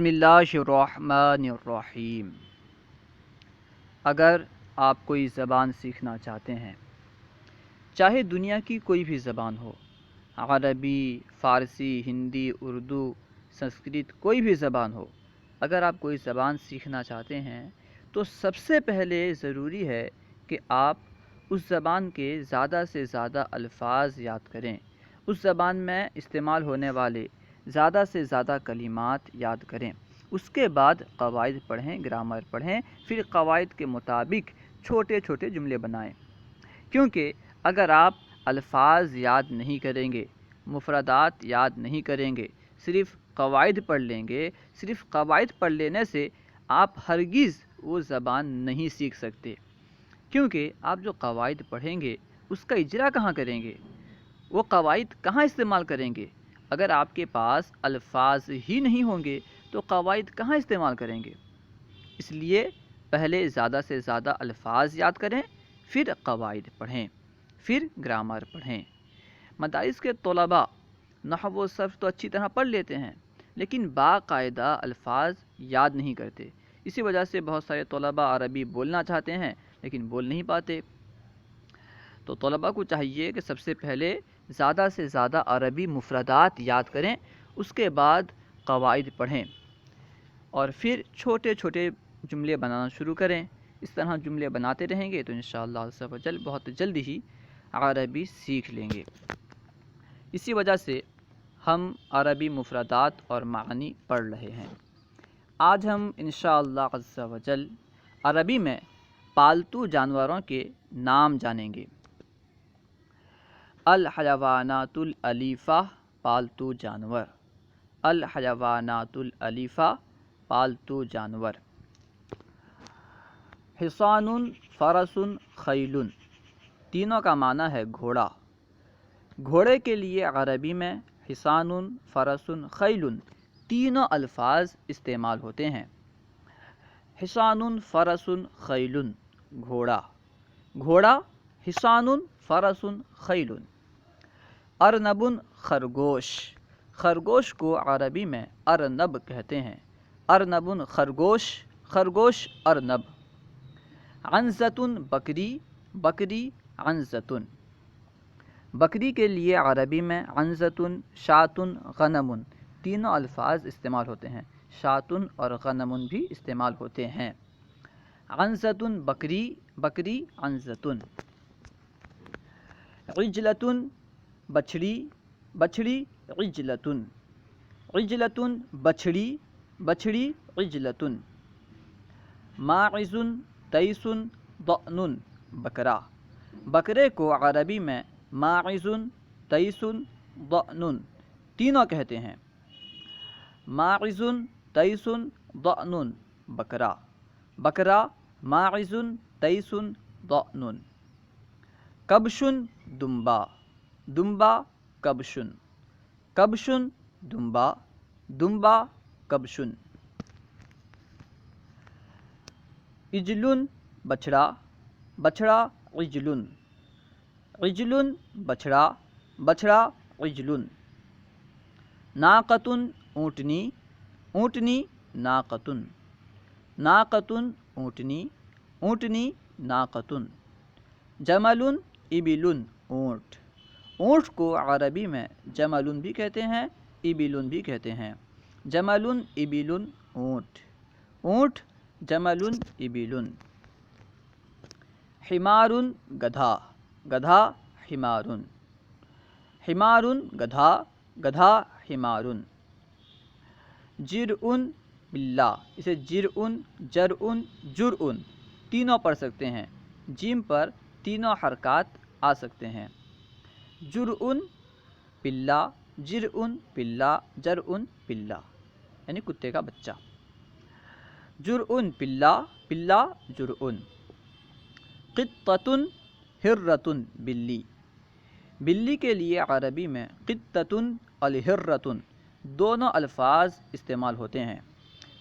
بسم اللہ الرحمن الرحیم۔ اگر آپ کوئی زبان سیکھنا چاہتے ہیں، چاہے دنیا کی کوئی بھی زبان ہو، عربی، فارسی، ہندی، اردو، سنسکرت، کوئی بھی زبان ہو، اگر آپ کوئی زبان سیکھنا چاہتے ہیں تو سب سے پہلے ضروری ہے کہ آپ اس زبان کے زیادہ سے زیادہ الفاظ یاد کریں، اس زبان میں استعمال ہونے والے زیادہ سے زیادہ کلمات یاد کریں، اس کے بعد قواعد پڑھیں، گرامر پڑھیں، پھر قواعد کے مطابق چھوٹے چھوٹے جملے بنائیں، کیونکہ اگر آپ الفاظ یاد نہیں کریں گے، مفردات یاد نہیں کریں گے، صرف قواعد پڑھ لیں گے، صرف قواعد پڑھ لینے سے آپ ہرگز وہ زبان نہیں سیکھ سکتے، کیونکہ آپ جو قواعد پڑھیں گے اس کا اجرا کہاں کریں گے، وہ قواعد کہاں استعمال کریں گے؟ اگر آپ کے پاس الفاظ ہی نہیں ہوں گے تو قواعد کہاں استعمال کریں گے؟ اس لیے پہلے زیادہ سے زیادہ الفاظ یاد کریں، پھر قواعد پڑھیں، پھر گرامر پڑھیں۔ مدارس کے طلباء نحو و صرف تو اچھی طرح پڑھ لیتے ہیں، لیکن باقاعدہ الفاظ یاد نہیں کرتے، اسی وجہ سے بہت سارے طلباء عربی بولنا چاہتے ہیں لیکن بول نہیں پاتے۔ تو طلباء کو چاہیے کہ سب سے پہلے زیادہ سے زیادہ عربی مفردات یاد کریں، اس کے بعد قواعد پڑھیں اور پھر چھوٹے چھوٹے جملے بنانا شروع کریں۔ اس طرح جملے بناتے رہیں گے تو انشاءاللہ عز و جل بہت جلد ہی عربی سیکھ لیں گے۔ اسی وجہ سے ہم عربی مفردات اور معنی پڑھ رہے ہیں۔ آج ہم انشاءاللہ عز و جل عربی میں پالتو جانوروں کے نام جانیں گے۔ الحیوانات الألیفہ، پالتو جانور۔ الحیوانات الألیفہ، پالتو جانور۔ حصان، فرس، خیل، تینوں کا معنی ہے گھوڑا۔ گھوڑے کے لیے عربی میں حصان، فرس، خیل تینوں الفاظ استعمال ہوتے ہیں۔ حصان، فرس، خیل، گھوڑا، گھوڑا، حصان، فرس، خیل۔ ارنب، خرگوش، خرگوش کو عربی میں ارنب کہتے ہیں۔ ارنب خرگوش، خرگوش ارنب۔ عنزۃ، بکری، بکری عنزۃ، بکری کے لیے عربی میں عنزۃ، شاۃ، غنم تینوں الفاظ استعمال ہوتے ہیں، شاۃ اور غنم بھی استعمال ہوتے ہیں۔ عنزۃ بکری، بکری عنزۃ۔ عجلۃ، بچھڑی، بچھڑی عجلۃ، عجلۃ بچھڑی، بچھڑی عجلۃ۔ ماعز، تیس، ضأن، بکرا، بکرے کو عربی میں ماعز، تیس، ضأن تینوں کہتے ہیں۔ ماعز، تیس، ضأن، بکرا، بکرا ماعز، تیس، ضأن۔ کبش، دمبا، دمبا کبش، کبش دمبا، دمبا کبش۔ عجل، بچھڑا، بچھڑا عجل، عجل بچھڑا، بچھڑا عجل۔ ناقۃ، اونٹنی، اونٹنی ناقۃ، ناقۃ اونٹنی، اونٹنی ناقۃ۔ جمل، ابل، اونٹ، اونٹ کو عربی میں جمل بھی کہتے ہیں، ابل بھی کہتے ہیں۔ جمل، ابل، اونٹ، اونٹ جمل، ابل۔ حمار، گدھا، گدھا حمار، حمار گدھا، گدھا حمار۔ جرء، بلّا، اسے جرء، جرء، جرء تینوں پڑھ سکتے ہیں، جیم پر تینوں حرکات آ سکتے ہیں۔ جرء پلہ، جرء پلہ، جرء پلہ یعنی کتے کا بچہ۔ جرء پلہ، پلہ جرء۔ قطۃ، ہرۃ، بلی، بلی کے لیے عربی میں قطۃ الہرۃ دونوں الفاظ استعمال ہوتے ہیں۔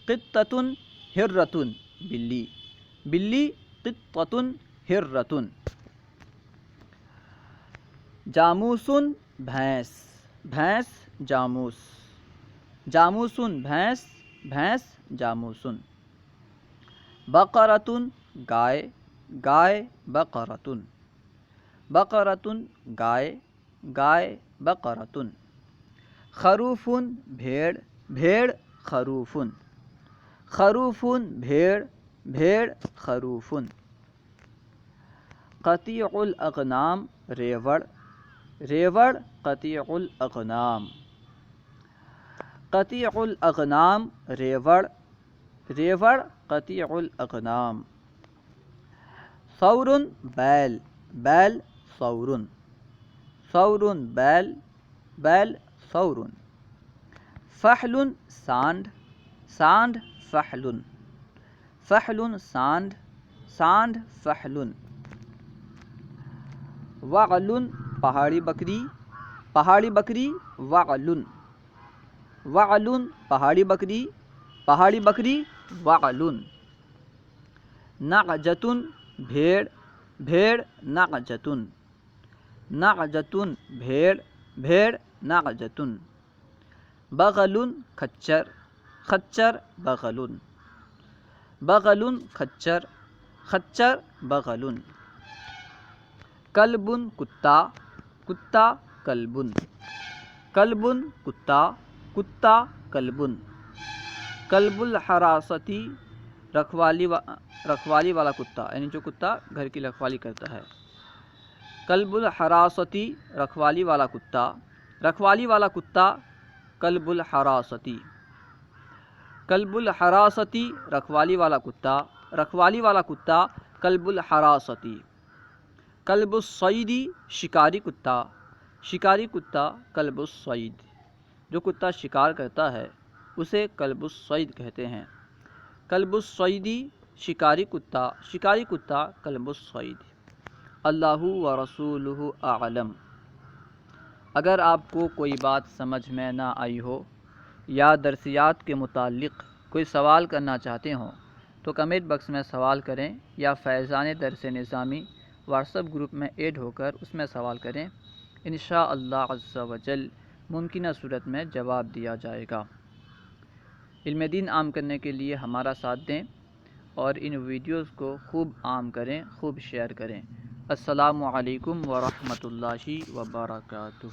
قطۃ، ہرۃ، بلی، بلی قطۃ، ہرۃ۔ جاموس، بھینس، بھینس جاموس، جاموس بھینس، بھینس جاموسن. بقرۃ گائے گائے بقرۃ. بقرۃ گائے گائے بقرۃ. خروف بھیڑ بھیڑ خروف. خروف بھیڑ بھیڑ خروف. قطیع الاغنام ریوڑ ریوڑ قطیع الاغنام. قطیع الاغنام ریوڑ ریوڑ قطیع الاغنام. ثور بیل بیل ثور. ثور بیل بیل ثور. فحل سانڈ سانڈ فحل. فحل سانڈ سانڈ فحل. وعل پہاڑی بکری پہاڑی بکری وعل. وعل پہاڑی بکری پہاڑی بکری وعل. نعجۃ بھیڑ بھیڑ نعجۃ. نعجۃ بھیڑ بھیڑ نعجۃ. بغل کھچر خچر بغل. بغل کھچر خچر بغل. کلب کتا کتا کلب. کلب کتا کتا کلب. کلب الحراستی رکھوالی والا کتا، یعنی جو کتا گھر کی رکھوالی کرتا ہے. کلب الحراستی رکھوالی والا کتا. رکھوالی والا کتا کلب الحراستی. کلب الحراستی رکھوالی والا کتا. رکھوالی والا کتا کلب الحراستی. کلب الصید شکاری کتا. شکاری کتا کلب الصید. جو کتا شکار کرتا ہے اسے کلب الصید کہتے ہیں. کلب الصید شکاری کتا. شکاری کتا کلب الصید. اللہ و رسولہ اعلم. اگر آپ کو کوئی بات سمجھ میں نہ آئی ہو یا درسیات کے متعلق کوئی سوال کرنا چاہتے ہوں تو کمنٹ باکس میں سوال کریں یا فیضان درس نظامی واٹس ایپ گروپ میں ایڈ ہو کر اس میں سوال کریں. انشاءاللہ عز و جل ممکنہ صورت میں جواب دیا جائے گا. علم دین عام کرنے کے لیے ہمارا ساتھ دیں اور ان ویڈیوز کو خوب عام کریں، خوب شیئر کریں. السلام علیکم ورحمۃ اللہ وبرکاتہ.